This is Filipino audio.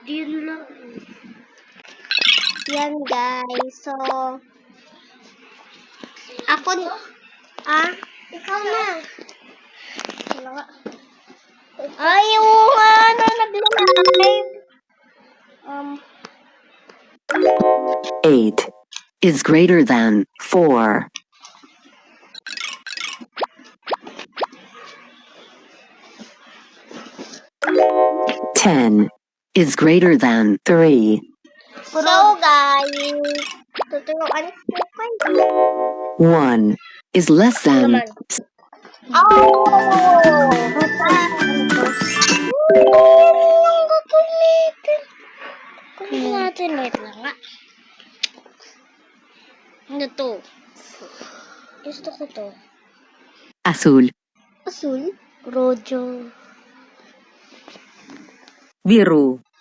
Yun lang. Yan, guys. So, ako, ikaw na. Wala nga. Ay, oo nga, nag-live. 8 is greater than 4. 10 is greater than 3. So, guys, tuturuan ko kayo. 1 is less than Oh! Ang gagamitin. Kunin natin. Wait lang nga. Ano to? Gusto ko to. azul, Asul? Rojo. biru,